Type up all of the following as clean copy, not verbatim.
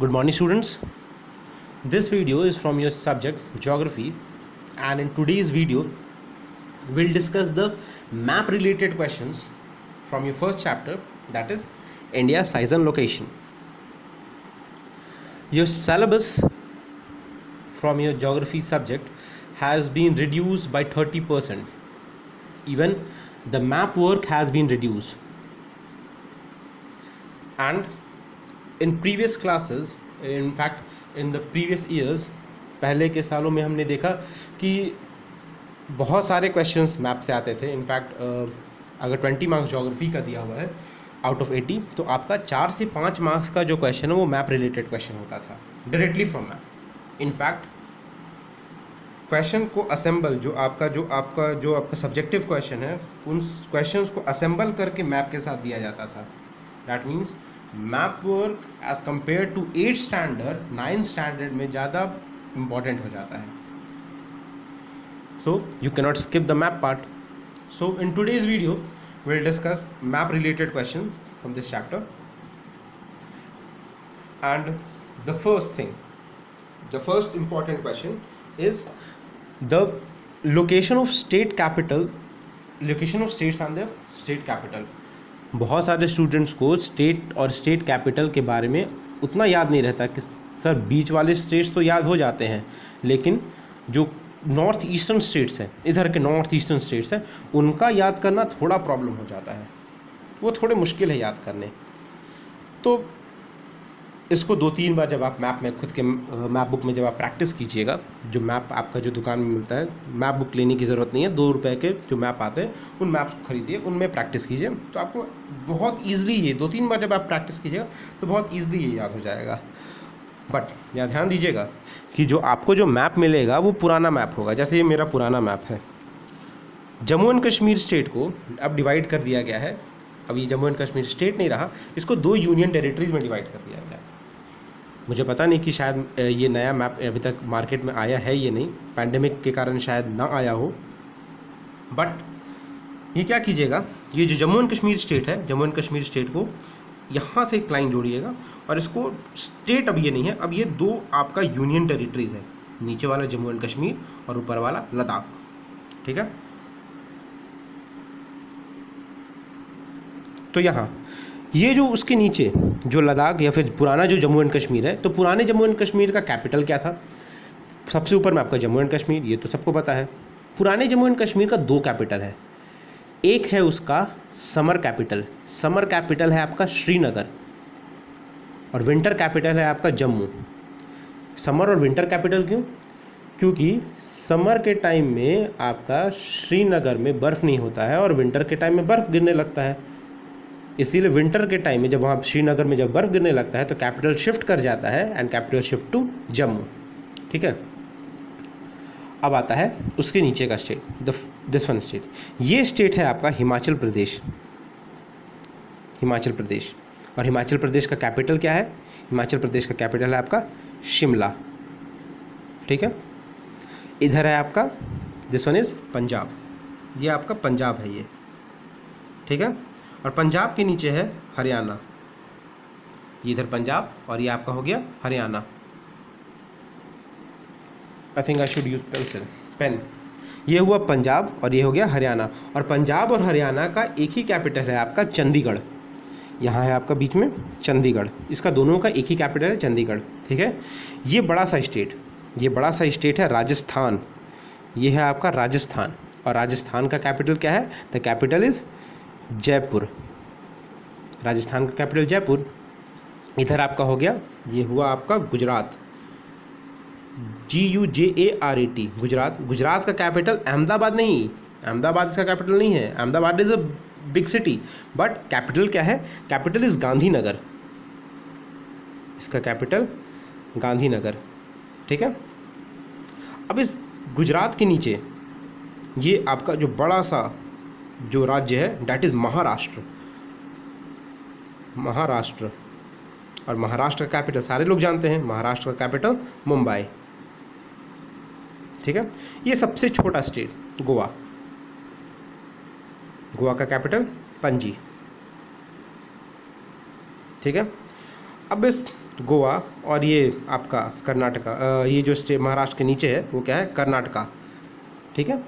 Good morning, students. This video is from your subject Geography, and in today's video, we'll discuss the map related questions from your first chapter, that is India's size and location. Your syllabus from your geography subject has been reduced by 30%. Even the map work has been reduced. And in previous classes, in fact in the previous years, पहले के सालों में हमने देखा कि बहुत सारे questions map से आते थे. इनफैक्ट अगर 20 मार्क्स ज्योग्राफी का दिया हुआ है आउट ऑफ 80, तो आपका 4 से 5 मार्क्स का जो क्वेश्चन है वो मैप रिलेटेड क्वेश्चन होता था directly from map. In fact question को असेंबल जो आपका सब्जेक्टिव क्वेश्चन है, उन क्वेश्चंस को असेंबल करके मैप के साथ दिया जाता था. That means map work as compare to 8th standard 9th standard में ज़्यादा इम्पॉर्टेंट हो जाता है. So you cannot skip the map part. So in today's video we'll discuss map related question from this chapter. And the first important question is the location of states and the state capital. बहुत सारे students को state और state capital के बारे में उतना याद नहीं रहता कि सर बीच वाले स्टेट्स तो याद हो जाते हैं, लेकिन जो नॉर्थ ईस्टर्न स्टेट्स हैं, इधर के नॉर्थ ईस्टर्न स्टेट्स हैं, उनका याद करना थोड़ा प्रॉब्लम हो जाता है. वो थोड़े मुश्किल है याद करने. तो इसको 2-3 बार जब आप मैप में खुद के मैप बुक में जब आप प्रैक्टिस कीजिएगा, जो मैप आपका जो दुकान में मिलता है, मैप बुक लेने की ज़रूरत नहीं है, 2 रुपये के जो मैप आते हैं उन मैप खरीदिए, उनमें प्रैक्टिस कीजिए, तो आपको बहुत ईजिली ये 2-3 बार जब आप प्रैक्टिस कीजिएगा तो बहुत ईजिली ये याद हो जाएगा. बट यहाँ ध्यान दीजिएगा कि जो आपको जो मैप मिलेगा वो पुराना मैप होगा. जैसे ये मेरा पुराना मैप है. जम्मू एंड कश्मीर स्टेट को अब डिवाइड कर दिया गया है. अब ये जम्मू एंड कश्मीर स्टेट नहीं रहा, इसको 2 यूनियन टेरिटरीज में डिवाइड कर दिया गया. मुझे पता नहीं कि शायद ये नया मैप अभी तक मार्केट में आया है ये नहीं, पैंडेमिक के कारण शायद ना आया हो. बट ये क्या कीजिएगा, ये जो जम्मू एंड कश्मीर स्टेट है, जम्मू एंड कश्मीर स्टेट को यहाँ से एक लाइन जोड़िएगा और इसको स्टेट अब ये नहीं है, अब ये 2 आपका यूनियन टेरिटरीज है. नीचे वाला जम्मू एंड कश्मीर और ऊपर वाला लद्दाख. ठीक है. तो यहाँ ये जो उसके नीचे जो लद्दाख या फिर पुराना जो जम्मू एंड कश्मीर है, तो पुराने जम्मू एंड कश्मीर का कैपिटल क्या था? सबसे ऊपर में आपका जम्मू एंड कश्मीर, ये तो सबको पता है. पुराने जम्मू एंड कश्मीर का 2 कैपिटल है. एक है उसका समर कैपिटल है आपका श्रीनगर, और विंटर कैपिटल है आपका जम्मू. समर और विंटर कैपिटल क्यों? क्योंकि समर के टाइम में आपका श्रीनगर में बर्फ़ नहीं होता है और विंटर के टाइम में बर्फ़ गिरने लगता है. इसीलिए विंटर के टाइम में जब वहाँ श्रीनगर में जब बर्फ़ गिरने लगता है तो कैपिटल शिफ्ट कर जाता है, and capital shift to Jammu. ठीक है. अब आता है उसके नीचे का स्टेट, दिस वन स्टेट. ये स्टेट है आपका हिमाचल प्रदेश. और हिमाचल प्रदेश का कैपिटल क्या है? हिमाचल प्रदेश का कैपिटल है आपका शिमला. ठीक है. इधर है आपका, दिस वन इज़ पंजाब. ये आपका पंजाब है ये. ठीक है. और पंजाब के नीचे है हरियाणा. ये इधर पंजाब और ये आपका हो गया Haryana. I think I should use pen. ये हुआ पंजाब और ये हो गया हरियाणा. और पंजाब और हरियाणा का एक ही कैपिटल है आपका चंडीगढ़. यहाँ है आपका बीच में चंडीगढ़. इसका दोनों का एक ही कैपिटल है चंडीगढ़. ठीक है. ये बड़ा सा स्टेट है राजस्थान. ये है आपका राजस्थान. और राजस्थान का कैपिटल क्या है? The capital is Jaipur. Rajasthan का कैपिटल जयपुर. इधर आपका हो गया, ये हुआ आपका गुजरात. GUJARAT गुजरात. गुजरात का कैपिटल अहमदाबाद नहीं, अहमदाबाद इसका कैपिटल नहीं है. Ahmedabad is a big city, but capital क्या है? Capital is Gandhinagar. इसका कैपिटल गांधीनगर. ठीक है. अब इस गुजरात के नीचे ये आपका जो बड़ा सा जो राज्य है, डैट इज़ महाराष्ट्र. और महाराष्ट्र का कैपिटल सारे लोग जानते हैं, महाराष्ट्र का कैपिटल मुंबई. ठीक है. ये सबसे छोटा स्टेट गोवा. गोवा का कैपिटल पणजी. ठीक है. अब इस गोवा, और ये आपका कर्नाटका, ये जो स्टेट महाराष्ट्र के नीचे है वो क्या है, कर्नाटका। ठीक है,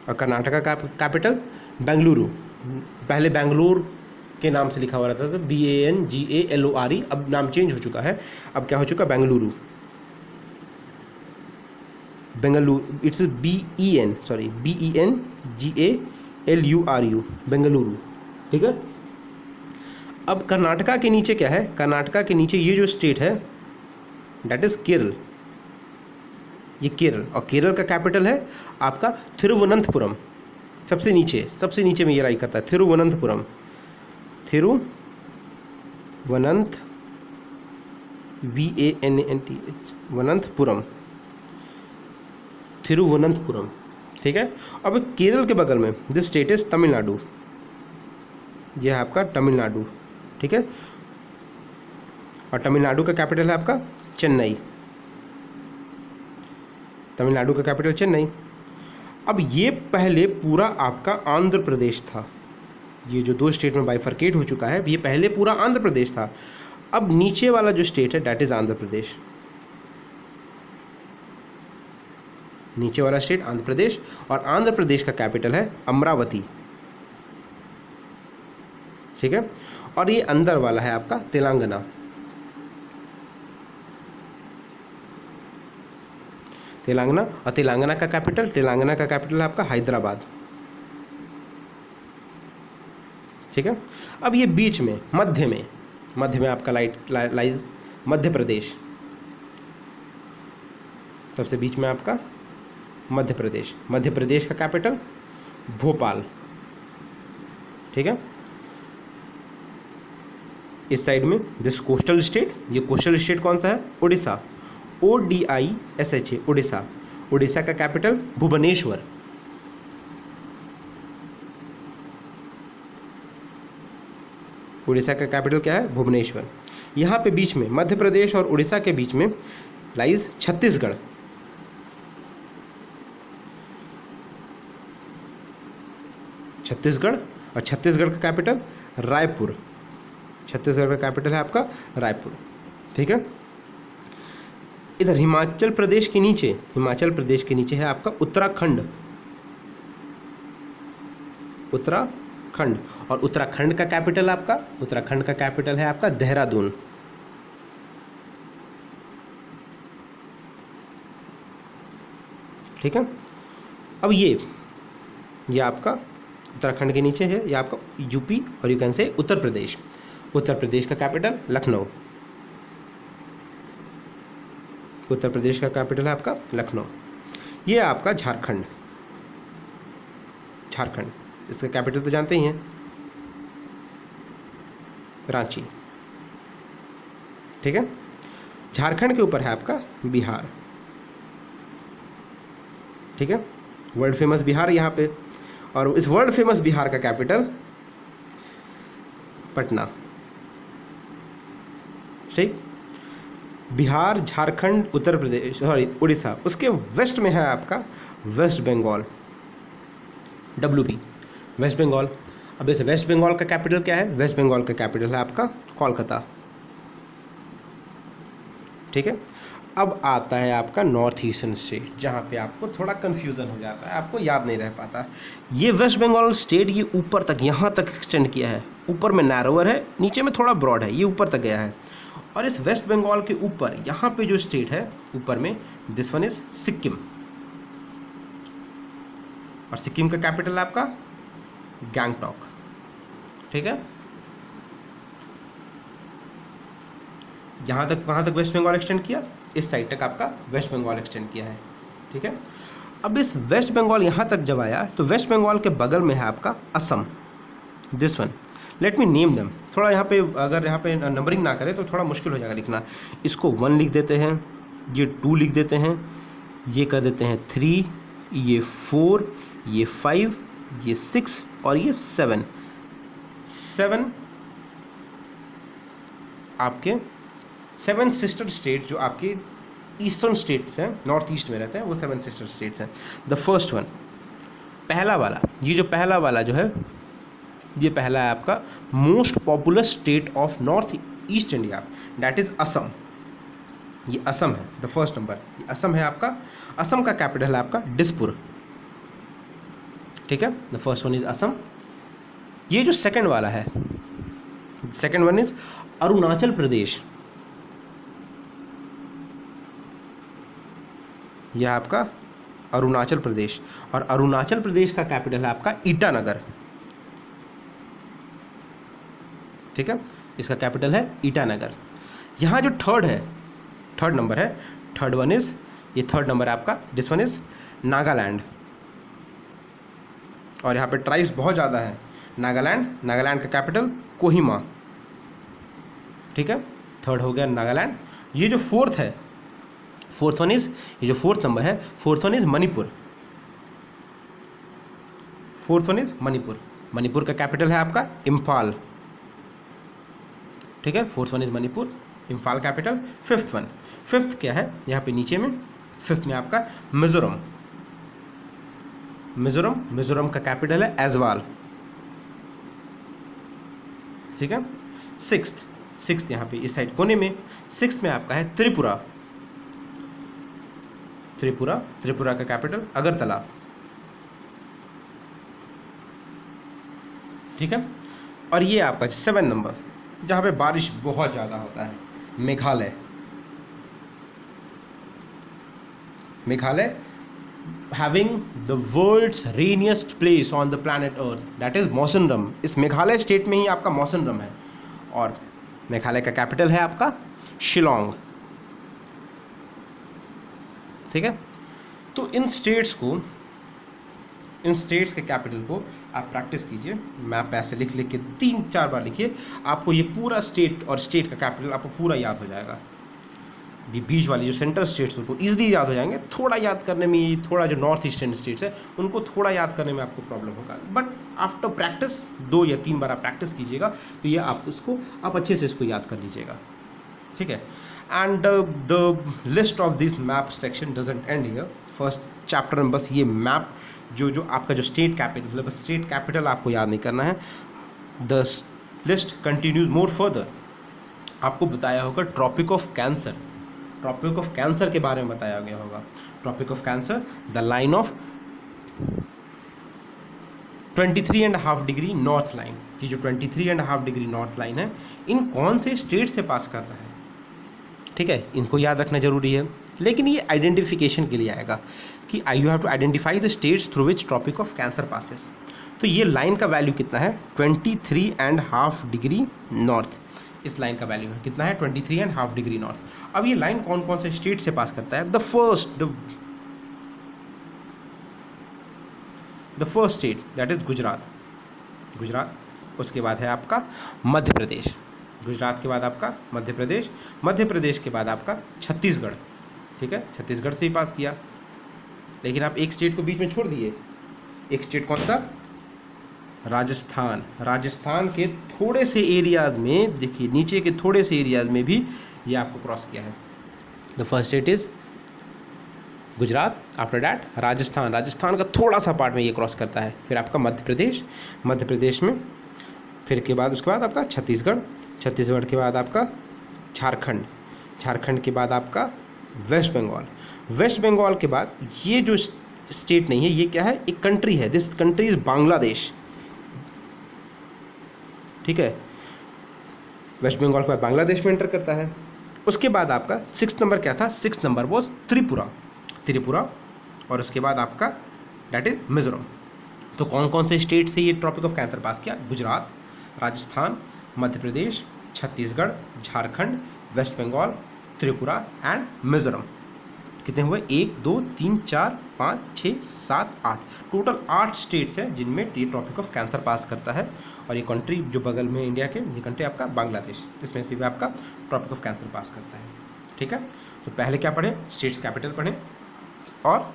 और कर्नाटका का कैपिटल बेंगलुरु। पहले बेंगलुरु के नाम से लिखा हुआ रहता था, BANGALORE, अब नाम चेंज हो चुका है, अब क्या हो चुका, बेंगलुरु। Bengaluru, it's BENGALURU, Bengaluru. ठीक है, अब कर्नाटका के नीचे क्या है, कर्नाटका के नीचे ये जो स्टेट है दैट इज केरल, ये केरल, और केरल का कैपिटल है आपका थिरुवनंतपुरम। सबसे नीचे में ये राइट करता है, थिरुवनंतपुरम, थिरुवनंतपुरम। ठीक है, अब केरल के बगल में दिस स्टेट इज तमिलनाडु, ये है आपका तमिलनाडु। ठीक है, और तमिलनाडु का कैपिटल है आपका चेन्नई, तमिलनाडु का कैपिटल चेन्नई। अब ये पहले पूरा आपका आंध्र प्रदेश था, ये जो दो स्टेट में बाइफरकेट हो चुका है, ये पहले पूरा आंध्र प्रदेश था। अब नीचे वाला जो स्टेट है दैट इज आंध्र प्रदेश, नीचे वाला स्टेट आंध्र प्रदेश, और आंध्र प्रदेश का कैपिटल है अमरावती। ठीक है, और ये अंदर वाला है आपका तेलंगाना, और तेलंगाना का कैपिटल है आपका हैदराबाद। ठीक है, अब ये बीच में मध्य में आपका लाइज मध्य प्रदेश, सबसे बीच में आपका मध्य प्रदेश का कैपिटल भोपाल। ठीक है, इस साइड में दिस कोस्टल स्टेट, ये कोस्टल स्टेट कौन सा है, उड़ीसा, ODISHA, उड़ीसा का कैपिटल भुवनेश्वर। उड़ीसा का कैपिटल क्या है, भुवनेश्वर। यहाँ पे बीच में मध्य प्रदेश और उड़ीसा के बीच में लाइज छत्तीसगढ़, और छत्तीसगढ़ का कैपिटल रायपुर, छत्तीसगढ़ का कैपिटल है आपका रायपुर। ठीक है, इधर हिमाचल प्रदेश के नीचे है आपका उत्तराखंड, और उत्तराखंड का कैपिटल है आपका देहरादून। ठीक है, अब ये आपका उत्तराखंड के नीचे है, ये आपका यूपी, और you can say Uttar Pradesh का कैपिटल लखनऊ, उत्तर प्रदेश का कैपिटल है आपका लखनऊ। ये आपका झारखंड, इसका कैपिटल तो जानते ही हैं, रांची। ठीक है, झारखंड के ऊपर है आपका बिहार। ठीक है, वर्ल्ड फेमस बिहार यहाँ पे, और इस वर्ल्ड फेमस बिहार का कैपिटल पटना। ठीक, बिहार, झारखंड, उत्तर प्रदेश, उड़ीसा, उसके वेस्ट में है आपका West Bengal, WB, West Bengal. अब इस वेस्ट बंगाल का कैपिटल क्या है, वेस्ट बंगाल का कैपिटल है आपका कोलकाता। ठीक है, अब आता है आपका नॉर्थ ईस्टर्न स्टेट, जहाँ पे आपको थोड़ा कन्फ्यूज़न हो जाता है, आपको याद नहीं रह पाता। ये वेस्ट बंगाल स्टेट ये ऊपर तक, यहाँ तक एक्सटेंड किया है, ऊपर में नैरोवर है, नीचे में थोड़ा ब्रॉड है, ये ऊपर तक गया है। और इस वेस्ट बंगाल के ऊपर यहाँ पे जो स्टेट है ऊपर में, दिस वन इज सिक्किम, और सिक्किम का कैपिटल है आपका गैंगटॉक। ठीक है, यहाँ तक, वहाँ तक वेस्ट बंगाल एक्सटेंड किया, इस साइड तक आपका वेस्ट बंगाल एक्सटेंड किया है। ठीक है, अब इस वेस्ट बंगाल यहाँ तक जब आया तो वेस्ट बंगाल के बगल में है आपका Assam, this one. Let me name them, थोड़ा यहाँ पे अगर यहाँ पे नंबरिंग ना करें तो थोड़ा मुश्किल हो जाएगा लिखना। इसको 1 लिख देते हैं, ये 2 लिख देते हैं, ये कर देते हैं 3, ये 4, ये 5, ये 6 और ये 7 आपके 7 सिस्टर स्टेट जो आपके ईस्टर्न स्टेट्स हैं, नॉर्थ ईस्ट में रहते हैं, वो 7 सिस्टर स्टेट्स हैं। द फर्स्ट वन, पहला वाला, ये जो पहला वाला जो है ये पहला है आपका most populous state of north east India, that is Assam. ये असम है, द फर्स्ट नंबर ये असम है आपका। असम का कैपिटल है आपका दिसपुर, ठीक है, the first one is Assam. ये जो सेकंड वाला है, second one is Arunachal Pradesh. यह आपका अरुणाचल प्रदेश, और अरुणाचल प्रदेश का कैपिटल है आपका ईटानगर, ठीक है, इसका कैपिटल है ईटानगर। यहाँ जो थर्ड है, थर्ड नंबर है, थर्ड वन इज, ये थर्ड नंबर है आपका, दिस वन इज नागालैंड। और यहाँ पे ट्राइब्स बहुत ज़्यादा है। नागालैंड, नागालैंड का कैपिटल कोहिमा, ठीक है, थर्ड हो गया नागालैंड। ये जो फोर्थ है, फोर्थ वन इज, ये जो फोर्थ नंबर है, fourth one is Manipur, fourth one is Manipur. Manipur का कैपिटल है आपका इम्फाल, ठीक है, fourth one is Manipur, Imphal capital. Fifth one, fifth क्या है यहाँ पे नीचे में, फिफ्थ में आपका मिजोरम, मिजोरम, मिजोरम का कैपिटल है ऐजवाल, ठीक है। सिक्स्थ, सिक्स्थ यहाँ पे इस साइड कोने में, सिक्स्थ में आपका है त्रिपुरा, त्रिपुरा, त्रिपुरा का कैपिटल अगरतला, ठीक है। और ये आपका 7 नंबर जहाँ पे बारिश बहुत ज़्यादा होता है, Meghalaya, Meghalaya having the world's rainiest place on the planet Earth, that is मौसनरम। इस मेघालय स्टेट में ही आपका मौसनरम है, और मेघालय का कैपिटल है आपका शिलोंग, ठीक है। तो इन स्टेट्स को, इन स्टेट्स के कैपिटल को आप प्रैक्टिस कीजिए, मैप पे ऐसे लिख लिख के 3-4 बार लिखिए, आपको ये पूरा स्टेट और स्टेट का कैपिटल आपको पूरा याद हो जाएगा। ये बीच वाली जो सेंट्रल स्टेट्स उनको ईजिली याद हो जाएंगे, थोड़ा याद करने में, थोड़ा जो नॉर्थ ईस्टर्न स्टेट्स है उनको थोड़ा याद करने में आपको प्रॉब्लम होगा, बट आफ्टर प्रैक्टिस 2 या 3 बार आप प्रैक्टिस कीजिएगा तो ये आप उसको, आप अच्छे से इसको याद कर लीजिएगा, ठीक है। And the list of this map section doesn't and here. First chapter में बस ये मैप जो आपका जो स्टेट कैपिटल है, बस स्टेट कैपिटल आपको याद नहीं करना है। The list continues more further. आपको बताया होगा Tropic of Cancer, Tropic of Cancer के बारे में बताया गया होगा। Tropic of Cancer, the line of 23.5 degree north line, ये जो 23.5 डिग्री नॉर्थ लाइन है, इन कौन से स्टेट से पास करता है, ठीक है, इनको याद रखना जरूरी है। लेकिन ये आइडेंटिफिकेशन के लिए आएगा कि you have to identify the states through which Tropic of Cancer passes. तो ये लाइन का वैल्यू कितना है, 23.5 डिग्री नॉर्थ, इस लाइन का वैल्यू है कितना है, 23.5 डिग्री नॉर्थ। अब ये लाइन कौन कौन से स्टेट से पास करता है, the first state that is Gujarat, Gujarat, उसके बाद है आपका मध्य प्रदेश, गुजरात के बाद आपका मध्य प्रदेश, मध्य प्रदेश के बाद आपका छत्तीसगढ़, ठीक है, छत्तीसगढ़ से ही पास किया। लेकिन आप एक स्टेट को बीच में छोड़ दिए, एक स्टेट कौन सा, राजस्थान, राजस्थान के थोड़े से एरियाज में, देखिए नीचे के थोड़े से एरियाज में भी ये आपको क्रॉस किया है। The first state is Gujarat, after that Rajasthan, Rajasthan का थोड़ा सा पार्ट में ये क्रॉस करता है, फिर आपका मध्य प्रदेश, मध्य प्रदेश में फिर के बाद उसके बाद आपका छत्तीसगढ़, छत्तीसगढ़ के बाद आपका झारखंड, झारखंड के बाद आपका वेस्ट बंगाल, वेस्ट बंगाल के बाद ये जो स्टेट नहीं है, ये क्या है, एक कंट्री है, दिस कंट्री इज बांग्लादेश, ठीक है। वेस्ट बंगाल के बाद बांग्लादेश में एंटर करता है। उसके बाद आपका 6th नंबर क्या था, 6th नंबर वो त्रिपुरा, त्रिपुरा, और उसके बाद आपका डेट इज मिजोरम। तो कौन कौन से स्टेट से ये ट्रॉपिक ऑफ कैंसर पास किया, गुजरात, राजस्थान, मध्य प्रदेश, छत्तीसगढ़, झारखंड, वेस्ट बंगाल, त्रिपुरा एंड मिजोरम। कितने हुए, 1 2 3 4 5 6 7 8, टोटल 8 स्टेट्स हैं जिनमें ये ट्रॉपिक ऑफ कैंसर पास करता है। और ये कंट्री जो बगल में इंडिया के, ये कंट्री आपका बांग्लादेश, इसमें से भी आपका ट्रॉपिक ऑफ कैंसर पास करता है, ठीक है। तो पहले क्या पढ़े, स्टेट्स कैपिटल पढ़े, और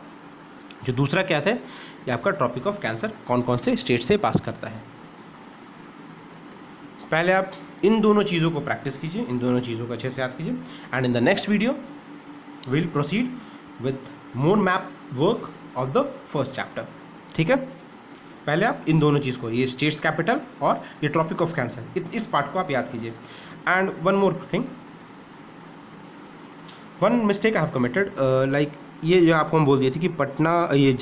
जो दूसरा क्या था, ये आपका ट्रॉपिक ऑफ कैंसर कौन कौन से स्टेट से पास करता है। पहले आप इन दोनों चीज़ों को प्रैक्टिस कीजिए, इन दोनों चीज़ों को अच्छे से याद कीजिए, and in the next video will proceed with more map work of the first chapter, ठीक है। पहले आप इन दोनों चीज़ को, ये स्टेट्स कैपिटल और ये ट्रॉपिक ऑफ कैंसर, इस पार्ट को आप याद कीजिए। And one more thing, one mistake I have committed, like ये जो आपको हम बोल दिए थे कि पटना, ये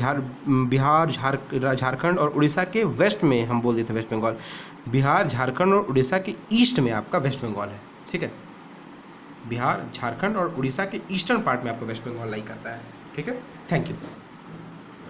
बिहार, झारखंड और उड़ीसा के वेस्ट में हम बोल दिए थे वेस्ट बंगाल। बिहार, झारखंड और उड़ीसा के ईस्ट में आपका वेस्ट बंगाल है, ठीक है। बिहार, झारखंड और उड़ीसा के ईस्टर्न पार्ट में आपका वेस्ट बंगाल लाई करता है, ठीक है। Thank you.